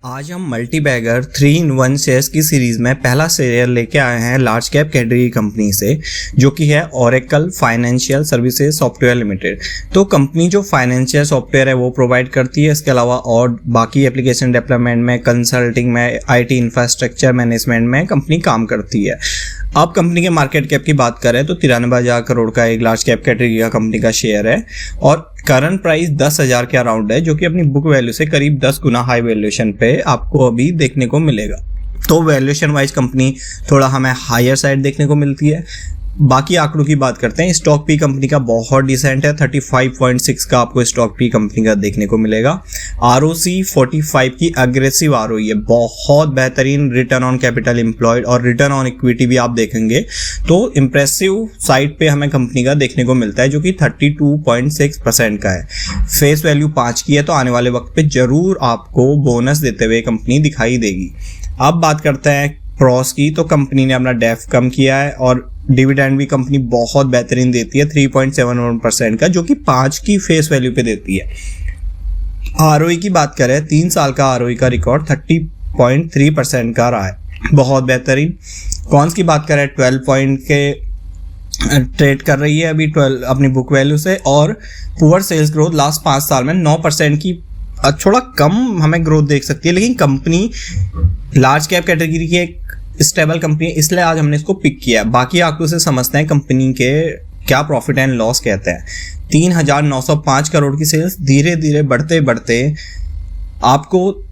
आज हम multi bagger 3-in-1 shares की सीरीज में पहला शेयर लेके आए हैं लार्ज कैप कैटेगरी कंपनी से, जो कि है Oracle financial services software limited. तो कंपनी जो फाइनेंशियल सॉफ्टवेयर है वो प्रोवाइड करती है। इसके अलावा और बाकी एप्लीकेशन डेवलपमेंट में, कंसल्टिंग में, आईटी इंफ्रास्ट्रक्चर मैनेजमेंट में कंपनी काम करती है। अब कंपनी के मार्केट कैप की बात करें तो 93,000 करोड़ का एक लार्ज कैप कैटेगरी का कंपनी का शेयर है और करंट प्राइस 10,000 के अराउंड है, जो कि अपनी बुक वैल्यू से करीब 10 गुना हाई वैल्यूएशन पे आपको अभी देखने को मिलेगा। तो वैल्यूएशन वाइज कंपनी थोड़ा हमें हायर साइड देखने को मिलती है। बाकी आंकड़ों की बात करते हैं। स्टॉक पी कंपनी का बहुत डिसेंट है, 35.6 का आपको स्टॉक पी कंपनी का देखने को मिलेगा। ROC 45 की अग्रेसिव ROE है, बहुत बेहतरीन रिटर्न ऑन कैपिटल एम्प्लॉयड और रिटर्न ऑन इक्विटी भी आप देखेंगे तो इम्प्रेसिव साइड पे हमें कंपनी का देखने को मिलता है, जो कि 32.6% का है। फेस वैल्यू 5 की है, तो आने वाले वक्त पे जरूर आपको बोनस देते हुए कंपनी दिखाई देगी। अब बात करते हैं प्रॉस की, तो कंपनी ने अपना डेफ कम किया है और डिविडेंड भी कंपनी बहुत बेहतरीन देती है 3.71% का, जो कि 5 की फेस वैल्यू पे देती है। ROE की बात करें, 3 साल का ROE का रिकॉर्ड 30.3% का रहा है, बहुत बेहतरीन। कॉन्स की बात करें, 12 पॉइंट के ट्रेड कर रही है अभी 12 अपनी बुक वैल्यू से, और पुअर सेल्स ग्रोथ लास्ट 5 साल में 9% की थोड़ा कम हमें ग्रोथ देख सकती है, लेकिन कंपनी लार्ज कैप कैटेगरी की एक स्टेबल कंपनी है, इसलिए आज हमने इसको पिक किया। बाकी आंकड़ों से समझते हैं कंपनी के क्या प्रॉफिट एंड लॉस कहते हैं। 3,905 करोड़ की सेल्स धीरे धीरे बढ़ते बढ़ते आपको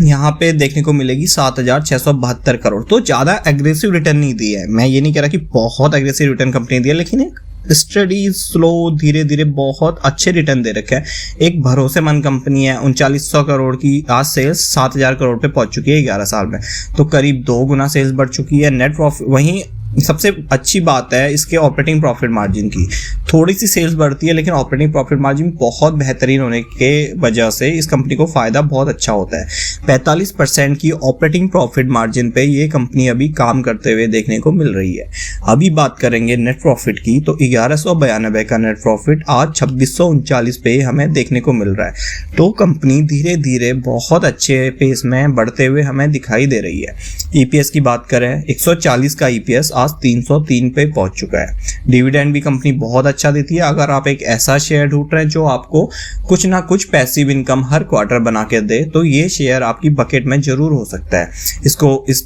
यहाँ पे देखने को मिलेगी 7,672 करोड़। तो ज़्यादा एग्रेसिव रिटर्न नहीं दी है, मैं ये नहीं कह रहा कि बहुत एग्रेसिव रिटर्न कंपनी दी है, लेकिन एक स्टडी स्लो धीरे धीरे बहुत अच्छे रिटर्न दे रखे हैं। एक भरोसेमंद कंपनी है। 3900 करोड़ की आज सेल्स 7,000 करोड़ पे पहुंच चुकी है 11 साल में, तो करीब 2 गुना सेल्स बढ़ चुकी है। नेट प्रॉफिट, वहीं सबसे अच्छी बात है इसके ऑपरेटिंग प्रॉफिट मार्जिन की। थोड़ी सी सेल्स बढ़ती है, लेकिन ऑपरेटिंग प्रॉफिट मार्जिन बहुत बेहतरीन होने के वजह से इस कंपनी को फायदा बहुत अच्छा होता है। 45% की ऑपरेटिंग प्रॉफिट मार्जिन पे ये कंपनी अभी काम करते हुए देखने को मिल रही है। अभी बात करेंगे नेट प्रॉफिट की, तो 1192 का नेट प्रॉफिट आज 2639 पे हमें देखने को मिल रहा है। तो कंपनी धीरे धीरे बहुत अच्छे पेस में बढ़ते हुए हमें दिखाई दे रही है। EPS की बात करें, 140 का EPS आज 303 पे पहुंच चुका है। डिविडेंड भी कंपनी बहुत अच्छा देती है। अगर आप एक ऐसा शेयर ढूंढ रहे हैं जो आपको कुछ ना कुछ पैसिव इनकम हर क्वार्टर बना के दे, तो ये शेयर आपकी बकेट में जरूर हो सकता है। इस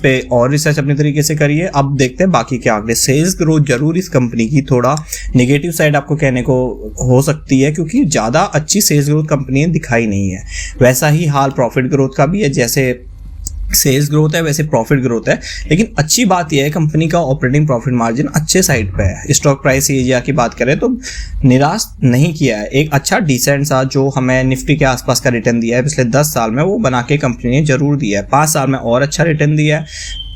पे और रिसर्च अपने तरीके से करिए। अब देखते हैं बाकी के आंकड़े। सेल्स ग्रोथ जरूर इस कंपनी की थोड़ा नेगेटिव साइड आपको कहने को हो सकती है, क्योंकि ज्यादा अच्छी सेल्स ग्रोथ कंपनी दिखाई नहीं है। वैसा ही हाल प्रॉफिट ग्रोथ का भी है, जैसे सेल्स ग्रोथ है वैसे प्रॉफिट ग्रोथ है। लेकिन अच्छी बात यह है कंपनी का ऑपरेटिंग प्रॉफिट मार्जिन अच्छे साइड पे है। स्टॉक प्राइस एरिया की बात करें तो निराश नहीं किया है, एक अच्छा डिसेंट सा जो हमें निफ्टी के आसपास का रिटर्न दिया है पिछले 10 साल में, वो बना के कंपनी ने जरूर दिया है। 5 साल में और अच्छा रिटर्न दिया है।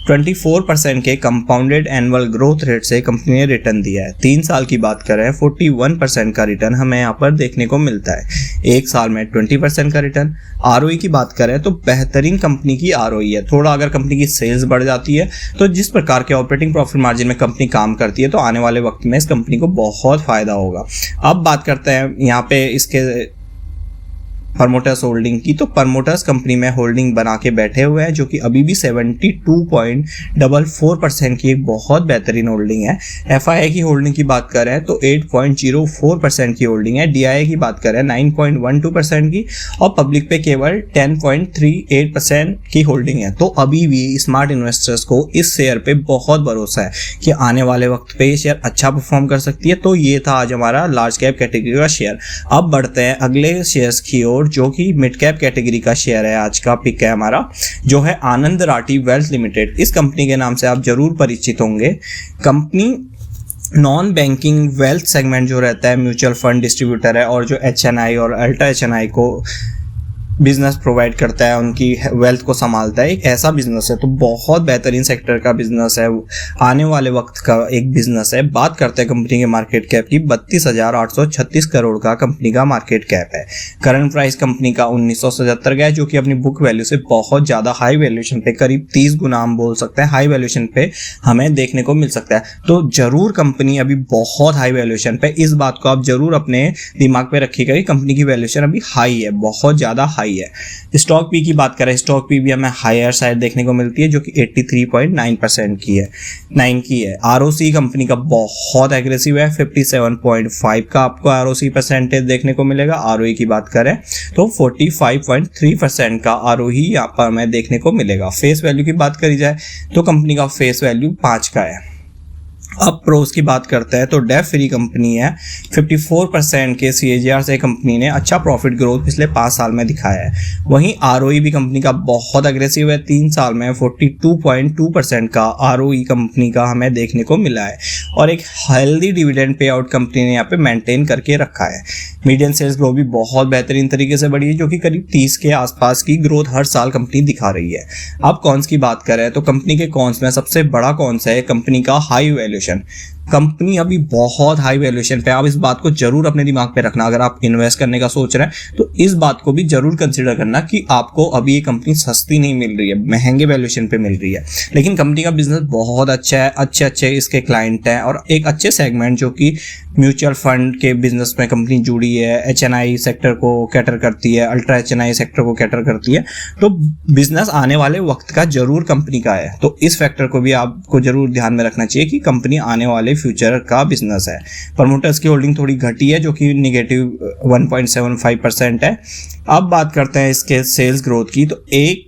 24% के कंपाउंडेड एनुअल ग्रोथ रेट से कंपनी ने रिटर्न दिया है। 3 साल की बात करें, 41% का रिटर्न हमें यहाँ पर देखने को मिलता है। 1 साल में 20% का रिटर्न। ROE की बात करें तो बेहतरीन कंपनी की ROE है। थोड़ा अगर कंपनी की सेल्स बढ़ जाती है, तो जिस प्रकार के ऑपरेटिंग प्रॉफिट मार्जिन में कंपनी काम करती है, तो आने वाले वक्त में इस कंपनी को बहुत फायदा होगा। अब बात करते हैं यहाँ पे इसके प्रमोटर्स होल्डिंग की, तो प्रमोटर्स कंपनी में होल्डिंग बना के बैठे हुए हैं, जो कि अभी भी 72.44% की एक बहुत बेहतरीन होल्डिंग है। FII की होल्डिंग की बात करें तो 8.04% की होल्डिंग है। DII की बात करें 9.12% की, और पब्लिक पे केवल 10.38% की होल्डिंग है। तो अभी भी स्मार्ट इन्वेस्टर्स को इस शेयर पे बहुत भरोसा है कि आने वाले वक्त पे ये शेयर अच्छा परफॉर्म कर सकती है। तो ये था आज हमारा लार्ज कैप कैटेगरी का शेयर। अब बढ़ते हैं अगले शेयर्स की ओर, जो कि मिड कैप कैटेगरी का शेयर है। आज का पिक है हमारा, जो है आनंद राठी वेल्थ लिमिटेड। इस कंपनी के नाम से आप जरूर परिचित होंगे। Company non banking wealth segment जो रहता है, म्यूचुअल फंड डिस्ट्रीब्यूटर है, और जो HNI और अल्ट्रा HNI को बिजनेस प्रोवाइड करता है, उनकी वेल्थ को संभालता है, एक ऐसा बिजनेस है। तो बहुत बेहतरीन सेक्टर का बिजनेस है, आने वाले वक्त का एक बिजनेस है। बात करते हैं कंपनी के मार्केट कैप की, 32,836 करोड़ का कंपनी का मार्केट कैप है। करंट प्राइस कंपनी का 1977 का है, जो कि अपनी बुक वैल्यू से बहुत ज़्यादा हाई वैल्यूएशन पे, करीब 30 गुना हम बोल सकते हैं हाई वैल्यूएशन पे हमें देखने को मिल सकता है। तो जरूर कंपनी अभी बहुत हाई वैल्यूएशन पे, इस बात को आप जरूर अपने दिमाग पे रखिएगा कि कंपनी की वैल्यूएशन अभी हाई है, बहुत ज़्यादा हाई हाई है। स्टॉक पी की बात करें, स्टॉक पी भी हमें हायर साइड देखने को मिलती है जो कि 83.9% की है, 9 की है। आरओसी कंपनी का बहुत एग्रेसिव है, 57.5 का आपको आरओसी परसेंटेज देखने को मिलेगा। आरओई की बात करें तो 45.3% का आरओई यहाँ पर हमें देखने को मिलेगा। फेस वैल्यू की बात करी जाए तो कंपनी का फेस वैल्यू 5 का है। अब प्रोस की बात करते हैं तो डेट फ्री कंपनी है, 54% के CAGR से कंपनी ने अच्छा प्रॉफिट ग्रोथ पिछले 5 साल में दिखाया है। वहीं आरओई भी कंपनी का बहुत अग्रेसिव है, 3 साल में 42.2% का आरओई कंपनी का हमें देखने को मिला है और एक healthy dividend pay out company ने यहाँ पे मेंटेन करके रखा है। मीडियम सेल्स ग्रोथ भी बहुत बेहतरीन तरीके से बढ़ी है जो कि करीब 30 के आसपास की ग्रोथ हर साल कंपनी दिखा रही है। अब कॉन्स की बात करें तो कंपनी के कॉन्स में सबसे बड़ा कॉन्स है कंपनी का हाई वैल्यूएशन। कंपनी अभी बहुत हाई वैल्यूएशन पे, आप इस बात को जरूर अपने दिमाग पे रखना। अगर आप इन्वेस्ट करने का सोच रहे हैं तो इस बात को भी जरूर कंसीडर करना कि आपको अभी ये कंपनी सस्ती नहीं मिल रही है, महंगे वैल्यूएशन पे मिल रही है, लेकिन कंपनी का बिजनेस बहुत अच्छा है, अच्छे इसके क्लाइंट हैं और एक अच्छे सेगमेंट जो कि म्यूचुअल फंड के बिजनेस में कंपनी जुड़ी है, HNI सेक्टर को कैटर करती है, अल्ट्रा HNI सेक्टर को कैटर करती है, तो बिजनेस आने वाले वक्त का जरूर कंपनी का है। तो इस फैक्टर को भी आपको जरूर ध्यान में रखना चाहिए कि कंपनी आने वाले फ्यूचर का बिजनेस है। प्रमोटर्स की होल्डिंग थोड़ी घटी है जो कि नेगेटिव 1.75% है। अब बात करते हैं इसके सेल्स ग्रोथ की, तो 1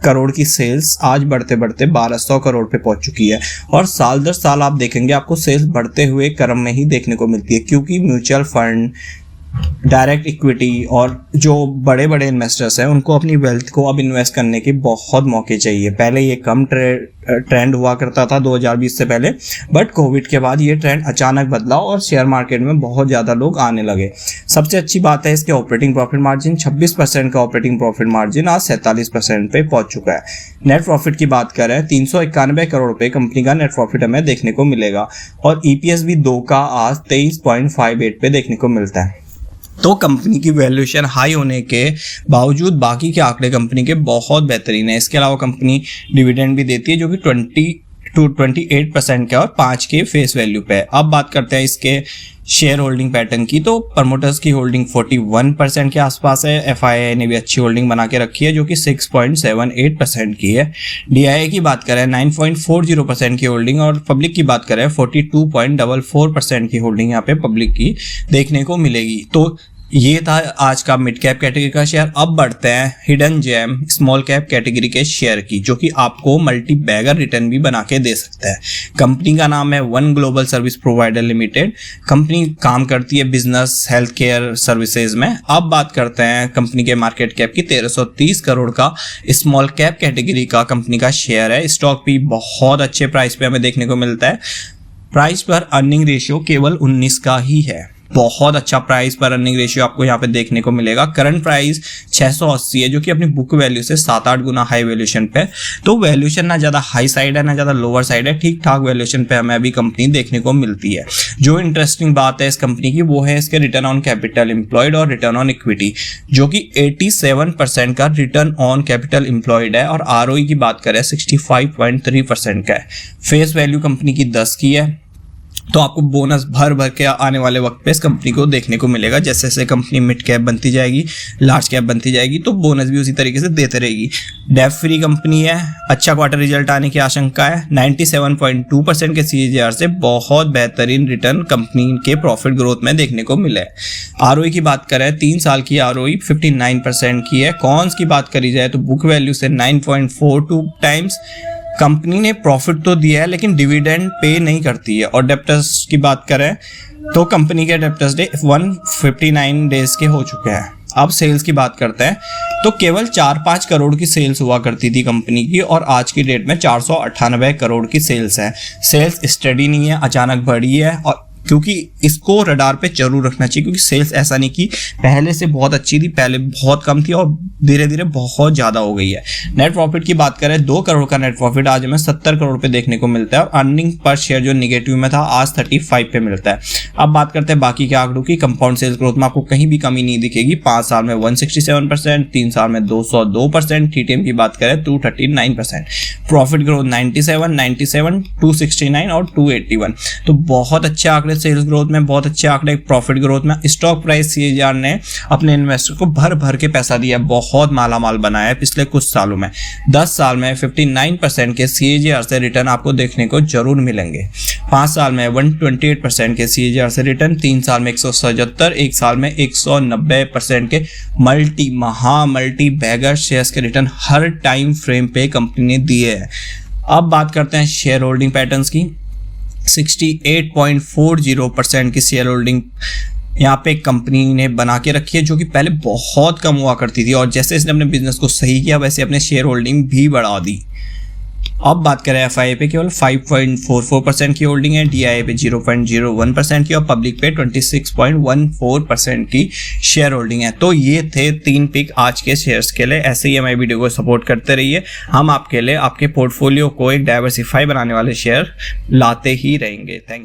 करोड़ की सेल्स आज बढ़ते बढ़ते 1200 करोड़ पे पहुंच चुकी है और साल दर साल आप देखेंगे आपको सेल्स बढ़ते हुए क्रम में ही देखने को मिलती है, क्योंकि म्यूचुअल फंड, डायरेक्ट इक्विटी और जो बड़े बड़े इन्वेस्टर्स हैं उनको अपनी वेल्थ को अब इन्वेस्ट करने के बहुत मौके चाहिए। पहले ये कम ट्रेंड हुआ करता था 2020 से पहले, बट कोविड के बाद ये ट्रेंड अचानक बदला और शेयर मार्केट में बहुत ज़्यादा लोग आने लगे। सबसे अच्छी बात है इसके ऑपरेटिंग प्रॉफिट मार्जिन, 26% का ऑपरेटिंग प्रॉफिट मार्जिन आज 47% पे पहुंच चुका है। नेट प्रॉफिट की बात करें 391 करोड़ रुपये कंपनी का नेट प्रॉफिट हमें देखने को मिलेगा और EPS भी 2 का आज 23.58 पे देखने को मिलता है। तो कंपनी की वैल्यूएशन हाई होने के बावजूद बाकी के आंकड़े कंपनी के बहुत बेहतरीन है। इसके अलावा कंपनी डिविडेंड भी देती है जो कि 28% का और 5 के फेस वैल्यू पे है। अब बात करते हैं इसके शेयर होल्डिंग पैटर्न की, तो प्रमोटर्स की होल्डिंग 41% के आसपास है। FII ने भी अच्छी होल्डिंग बना के रखी है जो कि 6.78% की है। DII की बात करें 9.40% की होल्डिंग और पब्लिक की बात करें 42.44% की होल्डिंग यहाँ पे पब्लिक की देखने को मिलेगी। तो ये था आज का मिड कैप कैटेगरी का शेयर। अब बढ़ते हैं hidden gem small cap category के शेयर की, जो कि आपको मल्टी बैगर रिटर्न भी बना के दे सकता है। कंपनी का नाम है one global service provider limited. Company काम करती है बिजनेस हेल्थ केयर सर्विसेज में। अब बात करते हैं कंपनी के मार्केट कैप की। 1330 करोड़ का स्मॉल कैप कैटेगरी का कंपनी का शेयर है। स्टॉक भी बहुत अच्छे प्राइस पे हमें देखने को मिलता है। प्राइस पर अर्निंग रेशियो केवल 19 का ही है। बहुत अच्छा प्राइस पर अर्निंग रेशियो आपको यहाँ पे देखने को मिलेगा। करंट प्राइस 680 है जो कि अपनी बुक वैल्यू से 7-8 गुना हाई वैल्यूएशन पे। तो वैल्यूएशन ना ज़्यादा हाई साइड है ना ज़्यादा लोअर साइड है, ठीक ठाक वैल्यूएशन पे हमें अभी कंपनी देखने को मिलती है। जो इंटरेस्टिंग बात है इस कंपनी की वो है इसके रिटर्न ऑन कैपिटल एम्प्लॉयड और रिटर्न ऑन इक्विटी, जो कि 87% का रिटर्न ऑन कैपिटल एम्प्लॉयड है और ROE की बात करें 65.3% का है। फेस वैल्यू कंपनी की 10 की है। तो आपको बोनस भर भर के आने वाले वक्त पे इस कंपनी को देखने को मिलेगा। जैसे जैसे कंपनी मिड कैप बनती जाएगी, लार्ज कैप बनती जाएगी, तो बोनस भी उसी तरीके से देते रहेगी। डेट फ्री कंपनी है, अच्छा क्वार्टर रिजल्ट आने की आशंका है। 97.2% के CAGR से बहुत बेहतरीन रिटर्न कंपनी के प्रॉफिट ग्रोथ में देखने को मिले। ROE की बात करें 3 साल की ROE 59% की है। कॉन्स की बात करी जाए तो बुक वैल्यू से 9.42 टाइम्स। कंपनी ने प्रॉफिट तो दिया है लेकिन डिविडेंड पे नहीं करती है। और डेप्टर्स की बात करें तो कंपनी के डेप्टर्स डे 159 डेज के हो चुके हैं। अब सेल्स की बात करते हैं तो केवल 4-5 करोड़ की सेल्स हुआ करती थी कंपनी की और आज की डेट में 498 करोड़ की सेल्स है। सेल्स स्टडी नहीं है, अचानक बढ़ी है और क्योंकि इसको रडार पे जरूर रखना चाहिए, क्योंकि सेल्स ऐसा नहीं कि पहले से बहुत अच्छी थी, पहले बहुत कम थी और धीरे धीरे बहुत ज़्यादा हो गई है। नेट प्रॉफिट की बात करें 2 करोड़ का नेट प्रॉफिट आज हमें 70 करोड़ पे देखने को मिलता है और अर्निंग पर शेयर जो निगेटिव में था आज 35 पे मिलता है। अब बात करते हैं बाकी के आंकड़ों की। कंपाउंड सेल्स ग्रोथ में आपको कहीं भी कमी नहीं दिखेगी। 5 साल में 167%, 3 साल में 202%, TTM की बात करें 239%, प्रॉफिट ग्रोथ 97, 269 और 281। तो बहुत अच्छे आंकड़े कॉर्पोरेट सेल्स ग्रोथ में बहुत अच्छे आंकड़े, प्रॉफिट ग्रोथ में, स्टॉक प्राइस सीएजीआर ने अपने इन्वेस्टर को भर भर के पैसा दिया, बहुत मालामाल बनाया है पिछले कुछ सालों में। 10 साल में 59% के सीएजीआर से रिटर्न आपको देखने को जरूर मिलेंगे। 5 साल में 128% के सीएजीआर से रिटर्न, 3 साल में 177, 1 साल में 190% के मल्टी बैगर शेयर्स के रिटर्न हर टाइम फ्रेम पे कंपनी ने दिए हैं। अब बात करते हैं शेयर होल्डिंग पैटर्न्स की। 68.40% की शेयर होल्डिंग यहाँ पे कंपनी ने बना के रखी है, जो कि पहले बहुत कम हुआ करती थी, और जैसे इसने अपने बिजनेस को सही किया वैसे अपने शेयर होल्डिंग भी बढ़ा दी। अब बात करें एफआईए पे, केवल 5.44% की होल्डिंग है, डीआईए पे 0.01% की और पब्लिक पे 26.14% की शेयर होल्डिंग है। तो ये थे 3 पिक आज के शेयर्स के लिए। ऐसे ही हमारी वीडियो को सपोर्ट करते रहिए, हम आपके लिए आपके पोर्टफोलियो को एक डाइवर्सिफाई बनाने वाले शेयर लाते ही रहेंगे। Thank you.